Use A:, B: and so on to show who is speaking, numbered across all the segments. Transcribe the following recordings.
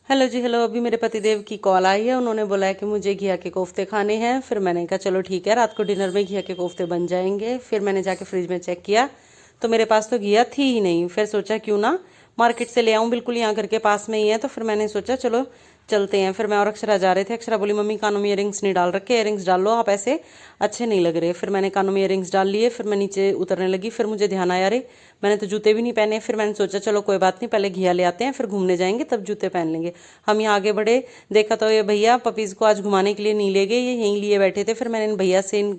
A: Hello जी hello. अभी मेरे पतिदेव की कॉल आई है, उन्होंने बोला है कि मुझे घिया के कोफ्ते खाने हैं। फिर मैंने कहा चलो ठीक है, रात को डिनर में घिया के कोफ्ते बन जाएंगे। फिर मैंने जाके फ्रिज में चेक किया तो मेरे पास तो घिया थी ही नहीं। फिर सोचा क्यों ना मार्केट से ले आऊं, बिल्कुल यहाँ घर के पास में ही है। तो फिर मैंने सोचा चलो चलते हैं। फिर मैं और अक्षरा जा रहे थे। अक्षरा बोली मम्मी कानों में इयरिंग्स नहीं डाल रखे, इयरिंग्स डाल लो आप, ऐसे अच्छे नहीं लग रहे। फिर मैंने कानों में इयरिंग्स डाल लिए। फिर मैं नीचे उतरने लगी। फिर मुझे ध्यान आया, अरे मैंने तो जूते भी नहीं पहने। फिर मैंने सोचा चलो कोई बात नहीं, पहले घिया ले आते हैं, फिर घूमने जाएंगे तब जूते पहन लेंगे। हम यहाँ आगे बढ़े, देखा तो ये भैया पपीज को आज घुमाने के लिए नहीं ले गए, ये यहीं लिए बैठे थे। फिर मैंने इन भैया से इन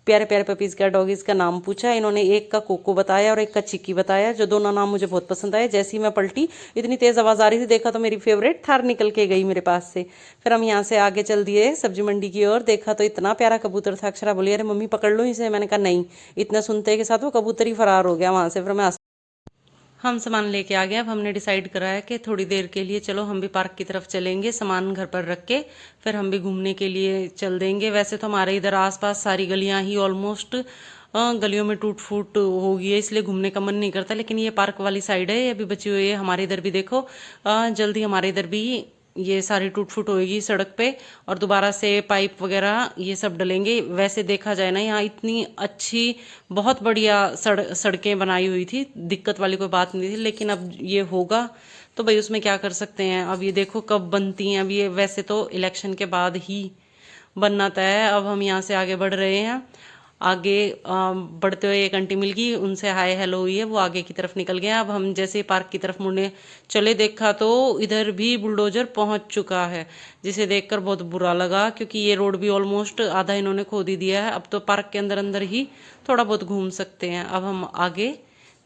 A: प्यारे प्यारे पपीज का डॉगीज का नाम पूछा। इन्होंने एक का कोको बताया और एक का चिक्की बताया, जो दोनों नाम मुझे बहुत पसंद आए। जैसे ही मैं पलटी, इतनी तेज आवाज आ रही थी, देखा तो मेरी फेवरेट थार निकल के गई मेरे पास से। फिर हम यहाँ से आगे चल दिए सब्जी मंडी की ओर। देखा तो इतना प्यारा कबूतर था। अक्षरा बोली अरे मम्मी पकड़ लो इसे। मैंने कहा नहीं। इतना सुनते के साथ वो कबूतर ही फरार हो गया वहां से। फिर मैं हम सामान लेके आ गए। अब हमने डिसाइड करा है कि थोड़ी देर के लिए चलो हम भी पार्क की तरफ चलेंगे, सामान घर पर रख के फिर हम भी घूमने के लिए चल देंगे। वैसे तो हमारे इधर आसपास सारी गलियां ही ऑलमोस्ट गलियों में टूट फूट हो गई है, इसलिए घूमने का मन नहीं करता। लेकिन ये पार्क वाली साइड है, ये अभी बची हुई है। हमारे इधर भी देखो जल्दी हमारे इधर भी ये सारी टूट फूट होएगी सड़क पे, और दोबारा से पाइप वगैरह ये सब डलेंगे। वैसे देखा जाए ना, यहाँ इतनी अच्छी बहुत बढ़िया सड़कें बनाई हुई थी, दिक्कत वाली कोई बात नहीं थी। लेकिन अब ये होगा तो भाई उसमें क्या कर सकते हैं। अब ये देखो कब बनती हैं। अब ये वैसे तो इलेक्शन के बाद ही बनना तय है। अब हम यहाँ से आगे बढ़ रहे हैं। आगे बढ़ते हुए एक आंटी मिल गई, उनसे हाय हेलो हुई है, वो आगे की तरफ निकल गए। अब हम जैसे पार्क की तरफ मुड़ने चले, देखा तो इधर भी बुलडोजर पहुंच चुका है, जिसे देखकर बहुत बुरा लगा, क्योंकि ये रोड भी ऑलमोस्ट आधा इन्होंने खोद ही दिया है। अब तो पार्क के अंदर अंदर ही थोड़ा बहुत घूम सकते हैं। अब हम आगे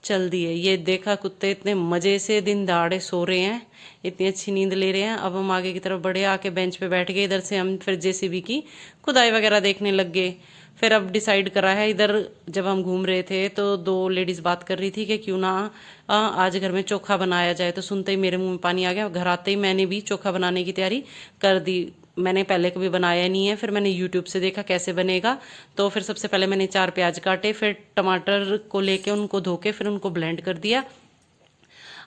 A: चल दिए। ये देखा कुत्ते इतने मजे से दिन दहाड़े सो रहे हैं, इतनी अच्छी नींद ले रहे हैं। अब हम आगे की तरफ बढ़े, आके बेंच पे बैठ गए। इधर से हम फिर जेसीबी की खुदाई वगैरह देखने लग गए। फिर अब डिसाइड करा है, इधर जब हम घूम रहे थे तो दो लेडीज बात कर रही थी कि क्यों ना आज घर में चोखा बनाया जाए। तो सुनते ही मेरे मुंह में पानी आ गया। घर आते ही मैंने भी चोखा बनाने की तैयारी कर दी। मैंने पहले कभी बनाया नहीं है, फिर मैंने यूट्यूब से देखा कैसे बनेगा। तो फिर सबसे पहले मैंने 4 प्याज काटे, फिर टमाटर को लेके उनको धो के फिर उनको ब्लेंड कर दिया।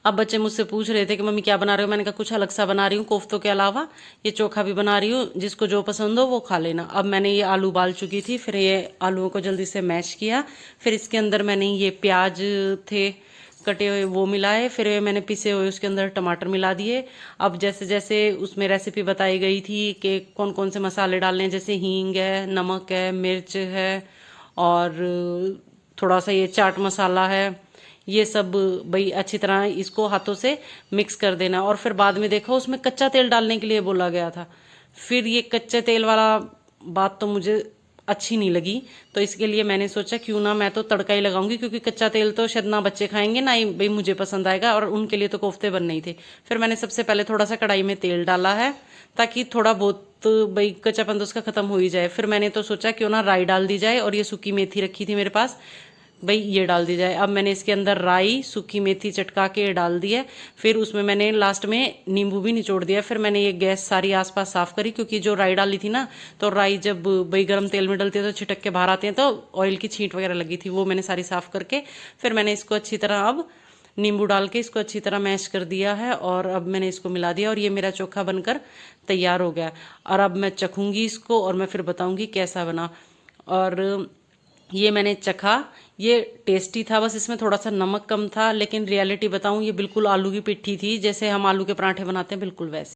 A: अब बच्चे मुझसे पूछ रहे थे कि मम्मी क्या बना रहे हो। मैंने कहा कुछ अलग सा बना रही हूँ, कोफ्तों के अलावा ये चोखा भी बना रही हूँ, जिसको जो पसंद हो वो खा लेना। अब मैंने ये आलू उबाल चुकी थी, फिर ये आलूओं को जल्दी से मैश किया। फिर इसके अंदर मैंने ये प्याज थे कटे हुए वो मिलाए, फिर मैंने पिसे हुए उसके अंदर टमाटर मिला दिए। अब जैसे जैसे उसमें रेसिपी बताई गई थी कि कौन कौन से मसाले डालने हैं, जैसे हींग है, नमक है, मिर्च है, और थोड़ा सा ये चाट मसाला है, ये सब भाई अच्छी तरह इसको हाथों से मिक्स कर देना। और फिर बाद में देखा उसमें कच्चा तेल डालने के लिए बोला गया था। फिर ये कच्चे तेल वाला बात तो मुझे अच्छी नहीं लगी, तो इसके लिए मैंने सोचा क्यों ना मैं तो तड़का ही लगाऊंगी, क्योंकि कच्चा तेल तो शायद ना बच्चे खाएंगे ना ही भाई मुझे पसंद आएगा, और उनके लिए तो कोफ्ते बनने ही थे। फिर मैंने सबसे पहले थोड़ा सा कढ़ाई में तेल डाला है, ताकि थोड़ा बहुत भाई कच्चापन तो उसका खत्म हो ही जाए। फिर मैंने तो सोचा क्यों ना राई डाल दी जाए, और ये सूखी मेथी रखी थी मेरे पास, भाई ये डाल दी जाए। अब मैंने इसके अंदर राई सूखी मेथी चटका के डाल दी है। फिर उसमें मैंने लास्ट में नींबू भी निचोड़ दिया। फिर मैंने ये गैस सारी आसपास साफ करी, क्योंकि जो राई डाली थी ना, तो राई जब भाई गर्म तेल में डलती है तो छिटक के बाहर आते हैं, तो ऑयल की छींट वगैरह लगी थी, वो मैंने सारी साफ करके फिर मैंने इसको अच्छी तरह अब नींबू डाल के इसको अच्छी तरह मैश कर दिया है। और अब मैंने इसको मिला दिया, और ये मेरा चोखा बनकर तैयार हो गया। और अब मैं चखूंगी इसको, और मैं फिर बताऊंगी कैसा बना। और ये मैंने चखा, ये टेस्टी था, बस इसमें थोड़ा सा नमक कम था। लेकिन रियलिटी बताऊं, ये बिल्कुल आलू की पिट्ठी थी, जैसे हम आलू के पराठे बनाते हैं बिल्कुल वैसे।